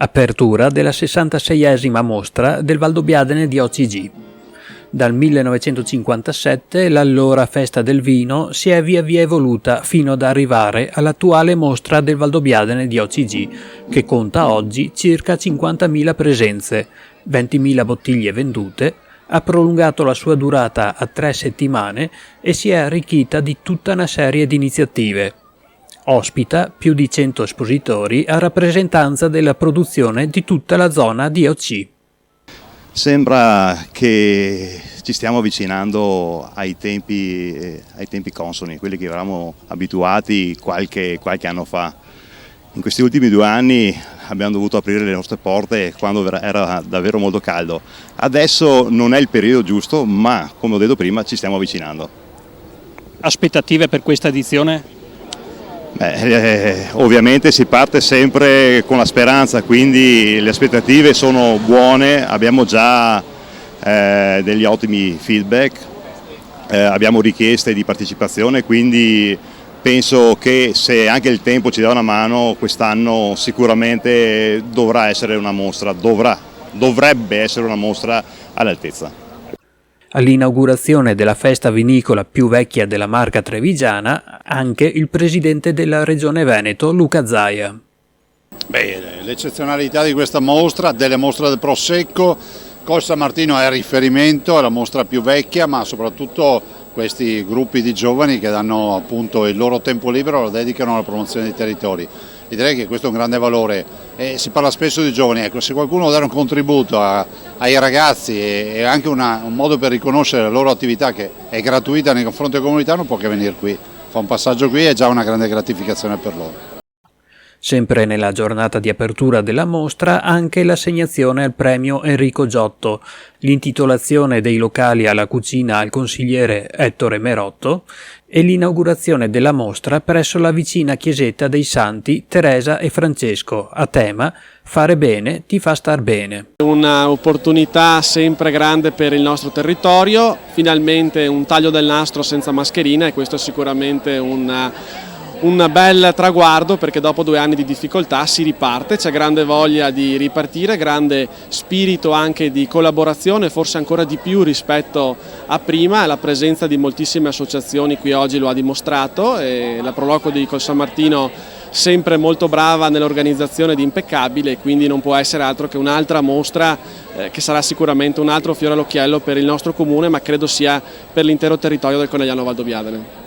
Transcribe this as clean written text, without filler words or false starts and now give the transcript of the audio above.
Apertura della 66esima mostra del Valdobbiadene di OCG. Dal 1957 l'allora Festa del Vino si è via via evoluta fino ad arrivare all'attuale mostra del Valdobbiadene di OCG, che conta oggi circa 50.000 presenze, 20.000 bottiglie vendute, ha prolungato la sua durata a 3 settimane e si è arricchita di tutta una serie di iniziative. Ospita più di 100 espositori a rappresentanza della produzione di tutta la zona di OC. Sembra che ci stiamo avvicinando ai tempi consoni, quelli che eravamo abituati qualche anno fa. In questi ultimi 2 anni abbiamo dovuto aprire le nostre porte quando era davvero molto caldo. Adesso non è il periodo giusto, ma come ho detto prima ci stiamo avvicinando. Aspettative per questa edizione? Ovviamente si parte sempre con la speranza, quindi le aspettative sono buone, abbiamo già degli ottimi feedback, abbiamo richieste di partecipazione, quindi penso che se anche il tempo ci dà una mano, quest'anno sicuramente dovrà essere una mostra, dovrebbe essere una mostra all'altezza. All'inaugurazione della festa vinicola più vecchia della marca trevigiana anche il presidente della Regione Veneto, Luca Zaia. L'eccezionalità di questa mostra, delle mostre del Prosecco, Col San Martino è riferimento, è la mostra più vecchia, ma soprattutto questi gruppi di giovani che danno appunto il loro tempo libero, lo dedicano alla promozione dei territori. E direi che questo è un grande valore. Si parla spesso di giovani, ecco, se qualcuno vuole dare un contributo ai ragazzi e anche un modo per riconoscere la loro attività che è gratuita nei confronti della comunità, non può che venire qui. Fa un passaggio qui è già una grande gratificazione per loro. Sempre nella giornata di apertura della mostra anche l'assegnazione al premio Enrico Giotto, l'intitolazione dei locali alla cucina al consigliere Ettore Merotto e l'inaugurazione della mostra presso la vicina chiesetta dei Santi Teresa e Francesco a tema Fare bene ti fa star bene. Un'opportunità sempre grande per il nostro territorio, finalmente un taglio del nastro senza mascherina e questo è sicuramente un bel traguardo perché dopo 2 anni di difficoltà si riparte, c'è grande voglia di ripartire, grande spirito anche di collaborazione, forse ancora di più rispetto a prima, la presenza di moltissime associazioni qui oggi lo ha dimostrato e la Proloco di Col San Martino sempre molto brava nell'organizzazione ed impeccabile, quindi non può essere altro che un'altra mostra che sarà sicuramente un altro fiore all'occhiello per il nostro comune, ma credo sia per l'intero territorio del Conegliano Valdobbiadene.